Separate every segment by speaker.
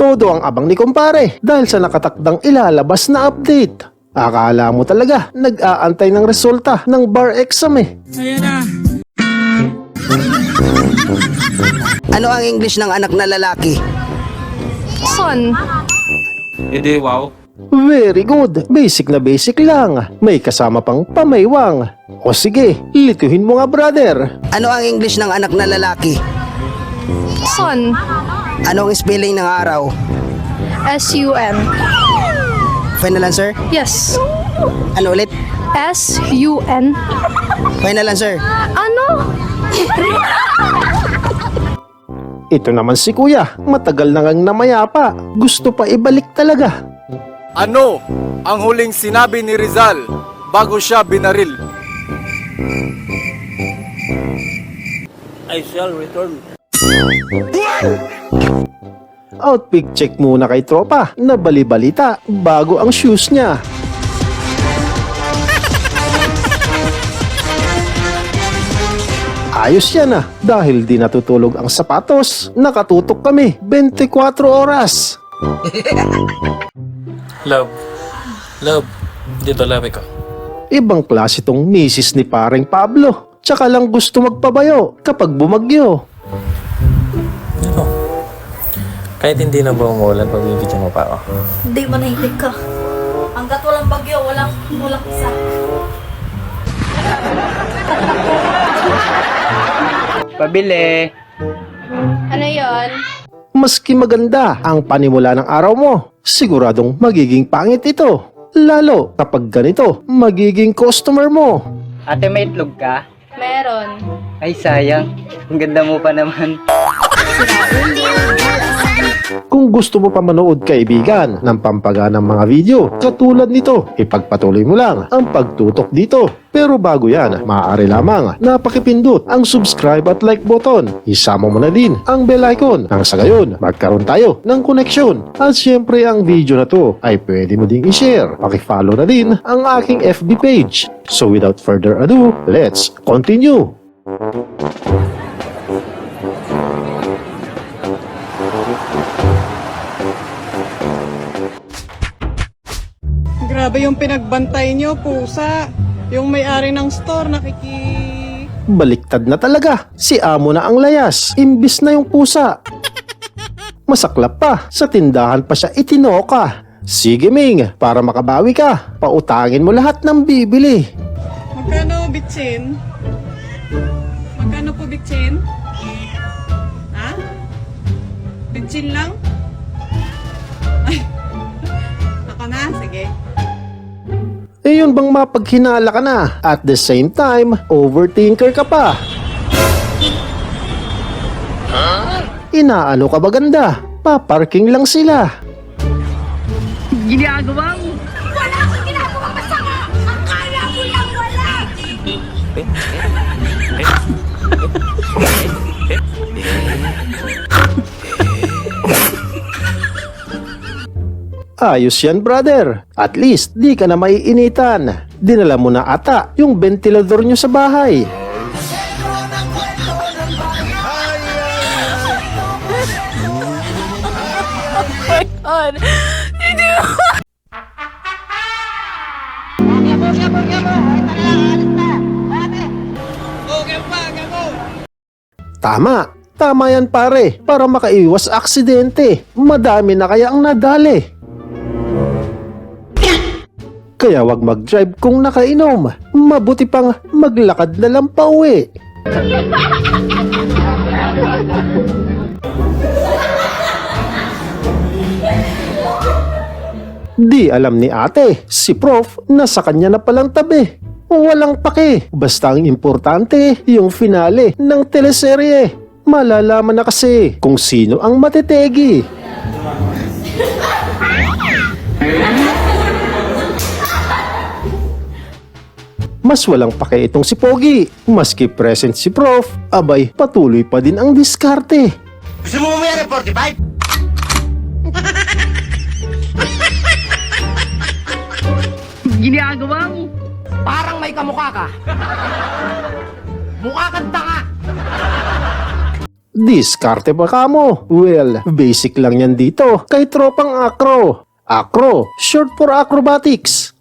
Speaker 1: Todo ang abang ni kumpare dahil sa nakatakdang ilalabas na update. Akala mo talaga nag-aantay ng resulta ng bar exam eh.
Speaker 2: Ayan na.
Speaker 3: Ano ang English ng anak na lalaki?
Speaker 4: Son.
Speaker 2: Ede, wow.
Speaker 1: Very good. Basic na basic lang. May kasama pang pamaywang. O sige, lituhin mo nga brother.
Speaker 3: Ano ang English ng anak na lalaki?
Speaker 4: Son.
Speaker 3: Anong spelling ng araw?
Speaker 4: S-U-N.
Speaker 3: Final answer?
Speaker 4: Yes.
Speaker 3: Ano ulit?
Speaker 4: S-U-N.
Speaker 3: Final answer?
Speaker 4: Ano?
Speaker 1: Ito naman si kuya, matagal na ngang namayapa. Gusto pa ibalik talaga.
Speaker 5: Ano ang huling sinabi ni Rizal bago siya binaril?
Speaker 2: I shall return.
Speaker 1: Outpick check muna kay tropa na bali-balita bago ang shoes niya. Ayos yan ah, dahil di natutulog ang sapatos, nakatutok kami 24 oras.
Speaker 6: Love. Love. Dito love ko.
Speaker 1: Ibang klase tong misis ni paring Pablo, tsaka lang gusto magpabayo kapag bumagyo.
Speaker 6: Ano? Kahit hindi na ba umuulan, pagbibigyan mo pa ako.
Speaker 7: Hindi manahimik ka. Hanggat walang bagyo, walang isa.
Speaker 8: Pabili.
Speaker 4: Ano yon?
Speaker 1: Maski maganda ang panimula ng araw mo, siguradong magiging pangit ito. Lalo kapag ganito, magiging customer mo.
Speaker 8: Ate, may itlog ka?
Speaker 4: Meron.
Speaker 8: Ay, sayang. Ang ganda mo pa naman.
Speaker 1: Kung gusto mo pa manood kaibigan ng pampaganang mga video katulad nito, ipagpatuloy mo lang ang pagtutok dito. Pero bago yan, maaari lamang na pakipindot ang subscribe at like button. Isama mo na din ang bell icon nang sa gayon magkaroon tayo ng koneksyon. At syempre ang video na to ay pwede mo ding i-share. Pakifollow na din ang aking FB page. So without further ado, let's continue!
Speaker 9: Grabe yung pinagbantay nyo, pusa. Yung may-ari ng store,
Speaker 1: Baliktad na talaga. Si amo na ang layas, imbis na yung pusa. Masaklap pa, sa tindahan pa siya itinoka. Sige Ming, para makabawi ka, pautangin mo lahat ng bibili.
Speaker 9: Magkano bitsin? Magkano po bitsin? Ha? Bitsin lang? Ay, ako na, sige.
Speaker 1: Eh yun bang mapaghinala ka na? At the same time, overthinker ka pa. Inaano ka ba ganda? Paparking lang sila.
Speaker 7: Wala akong ginagawang masama! Akala mo lang wala!
Speaker 1: Ayos yan brother. At least di ka na maiinitan. Dinala mo na ata yung ventilador nyo sa bahay. Tama. Tama yan pare. Para makaiwas aksidente. Madami na kaya ang nadali. Kaya wag mag-drive kung nakainom. Mabuti pang maglakad na lang pauwi. Di alam ni ate, si prof nasa kanya na palang tabi. Walang pake. Basta ang importante, yung finale ng teleserye. Malalaman na kasi kung sino ang matitegi. Mas walang pake itong si Pogi. Maski present si Prof, abay patuloy pa din ang diskarte.
Speaker 5: Gusto mo umaya ng 45?
Speaker 7: Ginagawa mo? Parang may kamukha ka. Mukha kang tanga.
Speaker 1: Diskarte pa kamo. Well, basic lang yan dito kay tropang acro. Acro, short for acrobatics.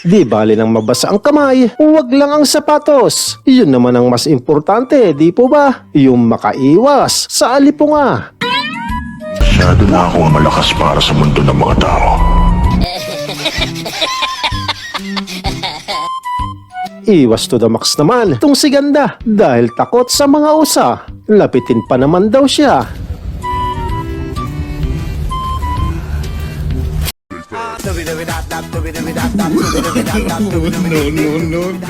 Speaker 1: Di bali nang mabasa ang kamay, huwag lang ang sapatos. Yun naman ang mas importante, di po ba? Yung makaiwas sa alipunga.
Speaker 10: Masyado na akong malakas para sa mundo ng mga tao.
Speaker 1: Iwas to the max naman tong si Ganda dahil takot sa mga usa. Lapitin pa naman daw siya.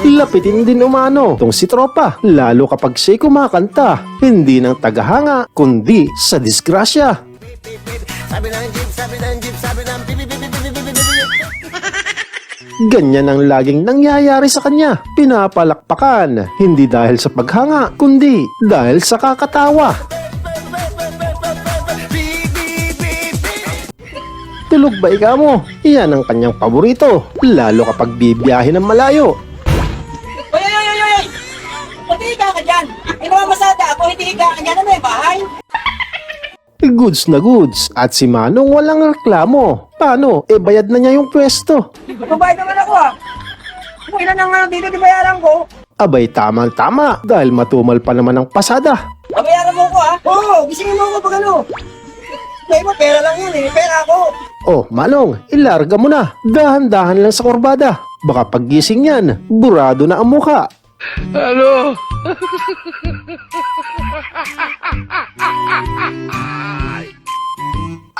Speaker 1: Lapitin din umano tong si Tropa, lalo kapag siya'y kumakanta, hindi ng tagahanga, kundi sa disgrasya. Ganyan ang laging nangyayari sa kanya, pinapalakpakan, hindi dahil sa paghanga, kundi dahil sa kakatawa. Tulog ba ikaw mo? Iyan ang kanyang paborito, lalo kapag bibiyahe ng malayo.
Speaker 11: Oy, oy, oy, oy! Pati higa ka dyan! Masada ako, hindi higa ka dyan. Ano yung bahay?
Speaker 1: Goods na goods, at si Manong walang reklamo. Paano? E bayad na niya yung pwesto.
Speaker 11: Magbabayad naman ako ah! Kung ilan ang dito di bayaran ko?
Speaker 1: Abay tamang-tama, dahil matumal pa naman ang pasada.
Speaker 11: Babayaran mo ko ah! Oo, gisingin mo ako pag ano! May mo, pera lang yun eh, pera ako!
Speaker 1: Oh, Manong, ilarga mo na. Dahan-dahan lang sa kurbada. Baka paggising yan, burado na ang mukha.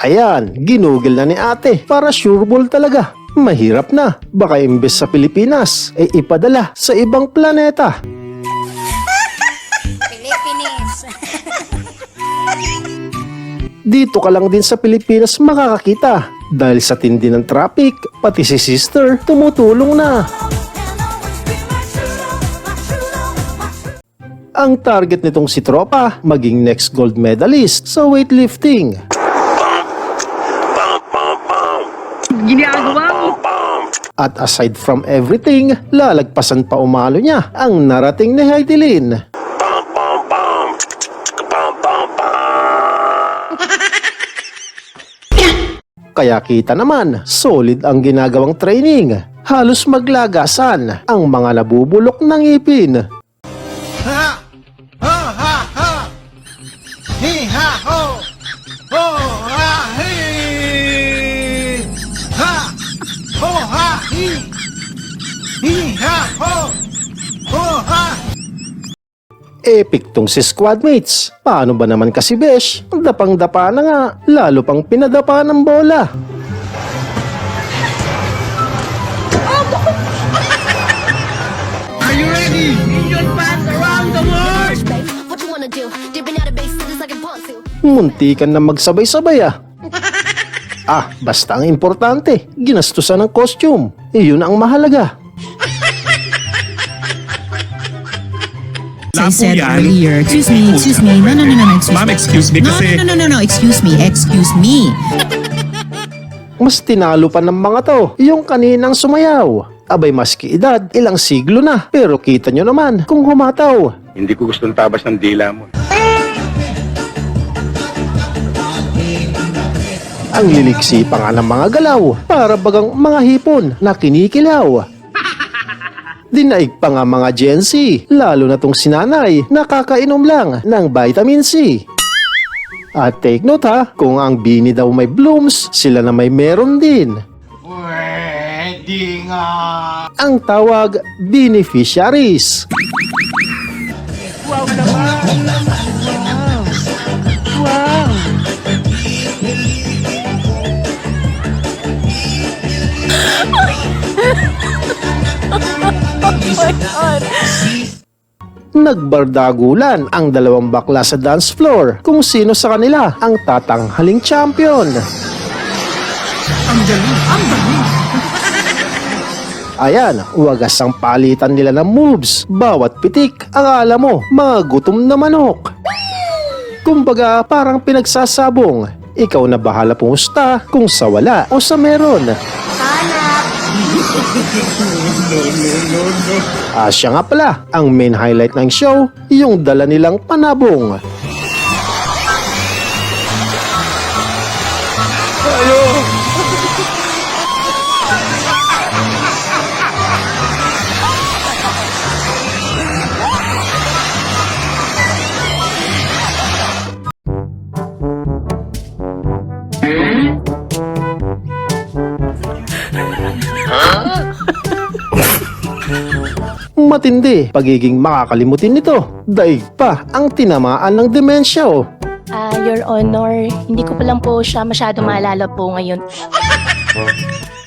Speaker 1: Ayan, ginugol na ni ate para sureball talaga. Mahirap na, baka imbes sa Pilipinas, ay ipadala sa ibang planeta.
Speaker 7: Pilipinas.
Speaker 1: Dito ka lang din sa Pilipinas makakakita. Dahil sa tindi ng traffic, pati si sister tumutulong na. Ang target nitong si Tropa, maging next gold medalist sa weightlifting.
Speaker 11: Ginagawa mo!
Speaker 1: At aside from everything, lalagpasan pa umalo niya ang narating ni Heidelin. Kaya kita naman, solid ang ginagawang training. Halos maglagasan ang mga nabubulok ng ngipin. Epic tong si squadmates. Paano ba naman kasi besh? Dapang-dapa na nga, lalo pang pinadapa ng bola.
Speaker 11: Are you ready? Million fans around the world!
Speaker 1: Muntikan na magsabay-sabay ah. Ah, basta ang importante, ginastusan ng costume. Iyon ang mahalaga.
Speaker 12: I said earlier, excuse me, no, excuse
Speaker 10: Ma'am,
Speaker 12: me.
Speaker 10: excuse me kasi...
Speaker 12: No, excuse me.
Speaker 1: Mas tinalo pa ng mga to, yung kaninang sumayaw. Abay maski edad, ilang siglo na. Pero kita nyo naman kung humataw.
Speaker 10: Hindi ko gustong tabas ng dila mo.
Speaker 1: Ang liliksi pa nga ng mga galaw, para bagang mga hipon na kinikilaw. Dinaig pa nga mga Gen Z, lalo na tong sinanay, nakakainom lang ng vitamin C. At take note ha, kung ang bini daw may blooms, sila na may meron din.
Speaker 10: Pwede nga.
Speaker 1: Ang tawag, beneficiaries.
Speaker 9: Wow naman! Wow!
Speaker 1: Nagbardagulan ang dalawang bakla sa dance floor kung sino sa kanila ang tatanghaling champion.
Speaker 9: Ang galing! Ang galing!
Speaker 1: Ayan, wagas ang palitan nila ng moves. Bawat pitik, akala mo, mga gutom na manok. Kumbaga, parang pinagsasabong. Ikaw na bahala pumusta kung sa wala o sa meron. Siya nga pala, ang main highlight ng show, yung dala nilang panabong. Matindi pagiging makakalimutin nito. Daig pa ang tinamaan ng demensya oh.
Speaker 4: Your Honor, hindi ko pa lang po siya masyado maalala po ngayon.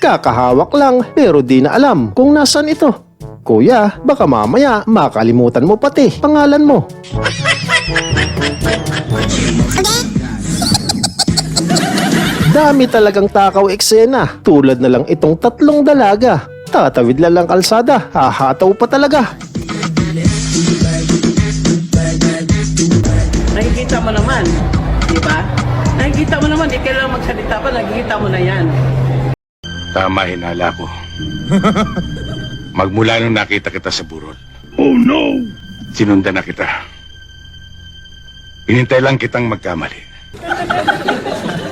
Speaker 1: Kakahawak lang pero di na alam kung nasan ito. Kuya, baka mamaya makalimutan mo pati pangalan mo. Dami talagang takaw eksena, tulad na lang itong tatlong dalaga. Tatawid lang ang kalsada, hahataw pa talaga.
Speaker 11: Nakikita mo naman, di ba? Nakikita mo naman, di kailangan magsalita pa, nakikita mo na yan.
Speaker 10: Tama hinala ko. Magmula nung nakita kita sa burol. Oh no! Sinundan na kita. Inintay lang kitang magkamali.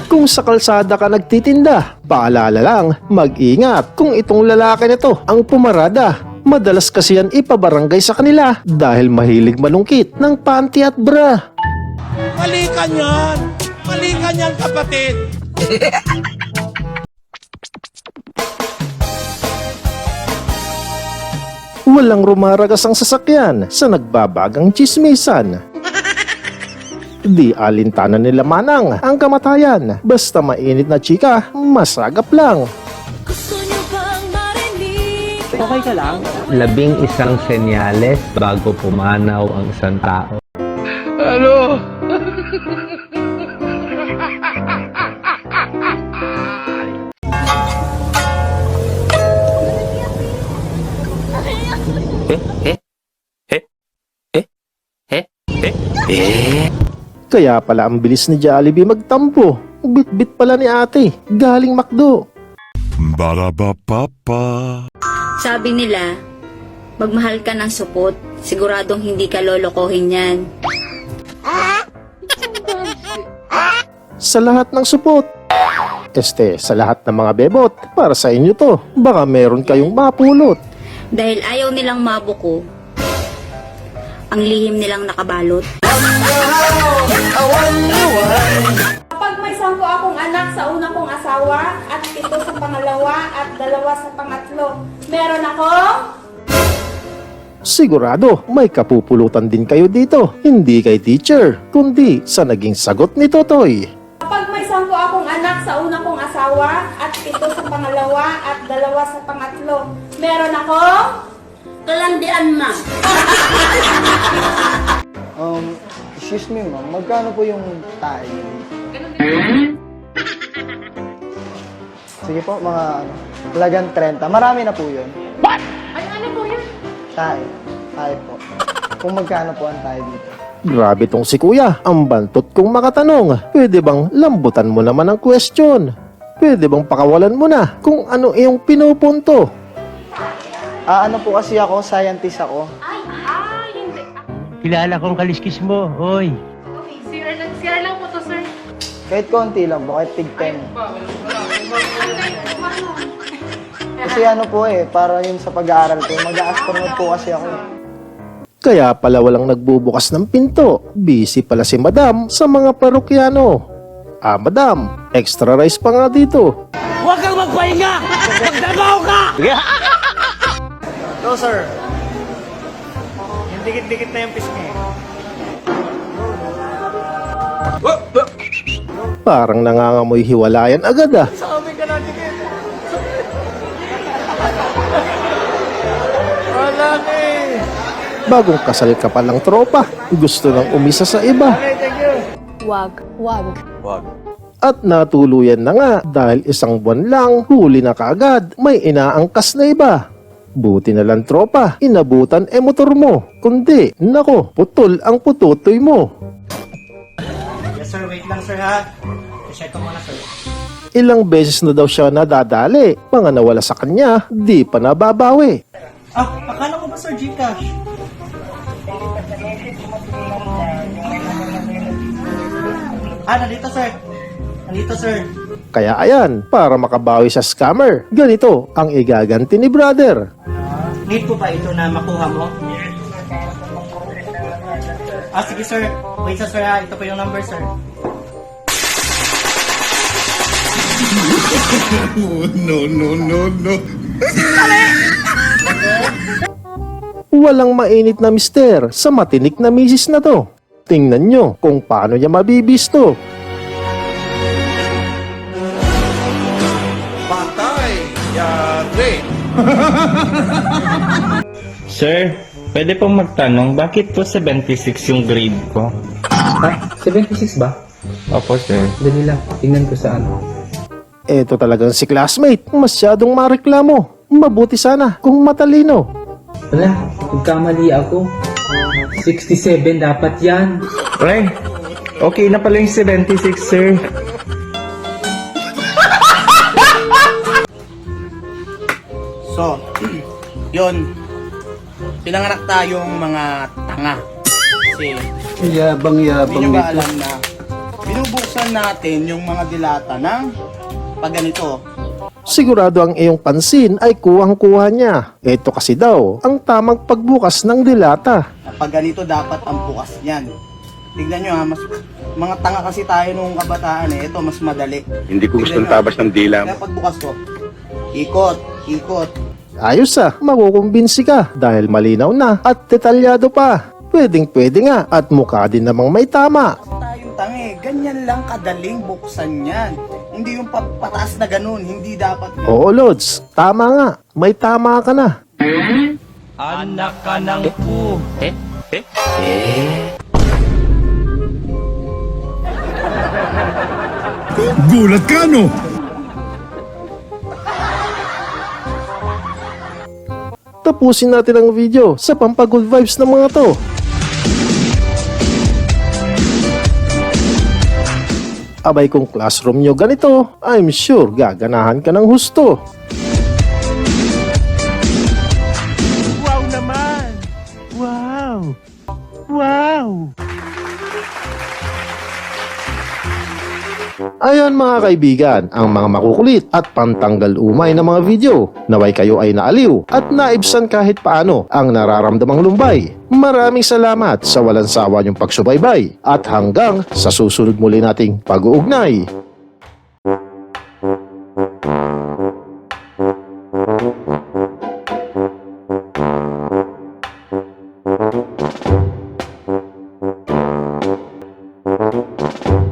Speaker 1: Kung sa kalsada ka nagtitinda, paalala lang, mag-ingat kung itong lalaki na to ang pumarada. Madalas kasi yan ipabarangay sa kanila dahil mahilig malungkit ng panty at bra.
Speaker 11: Mali ka niyan! Mali ka niyan, kapatid!
Speaker 1: Walang rumaragas ang sasakyan sa nagbabagang chismisan. Di alintanan nila manang ang kamatayan. Basta mainit na chika, masagap lang.
Speaker 11: Okay ka lang?
Speaker 8: 11 senyales bago pumanaw ang isang tao.
Speaker 1: Kaya pala ang bilis ni Jollibee magtampo. Bit-bit pala ni ate, galing McDo.
Speaker 10: Barabapapa.
Speaker 7: Sabi nila, magmahal ka ng supot, siguradong hindi ka lolokohin yan.
Speaker 1: Sa lahat ng supot. Sa lahat ng mga bebot, para sa inyo to, baka meron kayong mapulot.
Speaker 7: Dahil ayaw nilang mabuko, ang lihim nilang nakabalot.
Speaker 4: Kapag may 10 akong anak sa una kong asawa at 7 sa pangalawa at 2 sa pangatlo, meron akong...
Speaker 1: Sigurado may kapupulutan din kayo dito, hindi kay teacher, kundi sa naging sagot ni Totoy.
Speaker 4: Kapag may 10 akong anak sa una kong asawa at 7 sa pangalawa at 2 sa pangatlo, meron akong...
Speaker 7: Kalandian, ma.
Speaker 8: Excuse me ma'am, magkano po yung tayo? Sige po, mga halagang 30. Marami na po yun.
Speaker 4: What? Ay, ano po yun?
Speaker 8: Tayo. Tayo po. Kung magkano po ang tayo dito.
Speaker 1: Grabe tong si kuya, ang bantot kong makatanong. Pwede bang lambutan mo naman ang question? Pwede bang pakawalan mo na kung ano iyong pinupunto?
Speaker 8: Ano po kasi ako, scientist ako.
Speaker 4: Hindi.
Speaker 11: Kilala kong kaliskis mo, oy.
Speaker 4: CR lang po to, sir.
Speaker 8: Kahit konti lang po, kahit tig 10. Kasi ano po para yun sa pag-aaral ko. Mag-astronaut po kasi ako.
Speaker 1: Kaya pala walang nagbubukas ng pinto. Busy pala si madam sa mga parokyano. Madam, extra rice pa nga dito.
Speaker 11: Huwag kang magpahinga! Magtrabaho ka!
Speaker 8: No, sir. Yung dikit-dikit na yung pisngi.
Speaker 1: Parang nangangamoy hiwalayan agad ah.
Speaker 8: Sabi ka na dikit. Wala ka eh.
Speaker 1: Bagong kasal ka palang tropa. Gusto nang umisa sa iba.
Speaker 8: Okay, thank you.
Speaker 4: Wag.
Speaker 1: At natuluyan na nga dahil 1 buwan lang huli na kaagad. May inaangkas na iba. Buti na lang tropa, inabutan motor mo. Kundi, nako, putol ang pututoy mo.
Speaker 11: Yes sir, wait lang sir ha. Check ko muna sir.
Speaker 1: Ilang beses na daw siya nadadali. Mga nawala sa kanya, di pa nababawi.
Speaker 11: Akala ko ba sir Gcash? Nandito sir. Nandito sir.
Speaker 1: Kaya ayan, para makabawi sa scammer, ganito ang igaganti ni brother.
Speaker 11: Need po ba ito na makuha mo? Sige sir. Wait sir ha. Ito po yung number sir.
Speaker 1: Walang mainit na mister sa matinik na misis na to. Tingnan nyo kung paano niya mabibisto.
Speaker 6: Sir, pwede pong magtanong, bakit po 76 yung grade ko?
Speaker 11: Ha? 76 ba?
Speaker 6: Opo, sir.
Speaker 11: Dali lang, tingnan ko sa ano.
Speaker 1: Eto talagang si classmate, masyadong mareklamo. Mabuti sana kung matalino.
Speaker 11: Wala, nagkamali ako. 67 dapat yan.
Speaker 6: Pre, okay na pala yung 76, sir.
Speaker 11: So, yun. Pinanganak tayong mga tanga. Kasi, hindi nyo ba alam na binubuksan natin yung mga dilata ng pag ganito.
Speaker 1: Sigurado ang iyong pansin ay kuwang-kuha niya. Ito kasi daw ang tamang pagbukas ng dilata.
Speaker 11: Pag ganito dapat ang bukas niyan. Tignan nyo ha, mga tanga kasi tayo nung kabataan eh. Ito mas madali.
Speaker 10: Hindi ko gustong tabas ng dila.
Speaker 11: Kaya pagbukas ko, ikot, ikot.
Speaker 1: Ayos makukumbinsi ka dahil malinaw na at detalyado pa. Pwedeng-pwede nga at mukha din namang may tama.
Speaker 11: Tayong tangi, ganyan lang kadaling buksan yan. Hindi yung pataas na ganun, hindi dapat.
Speaker 1: Oo, Lods, tama nga. May tama ka na.
Speaker 2: Anak ka ng pu.
Speaker 10: Gulat ka, no?
Speaker 1: Tapusin natin ang video sa pampagood vibes ng mga to. Abay kung classroom nyo ganito, I'm sure gaganahan ka ng husto. Wow naman! Wow! Wow! Ayan mga kaibigan, ang mga makukulit at pantanggal umay na mga video. Naway kayo ay naaliw at naibsan kahit paano ang nararamdamang lumbay. Maraming salamat sa walang sawa niyong pagsubaybay at hanggang sa susunod muli nating pag-uugnay. Thank you.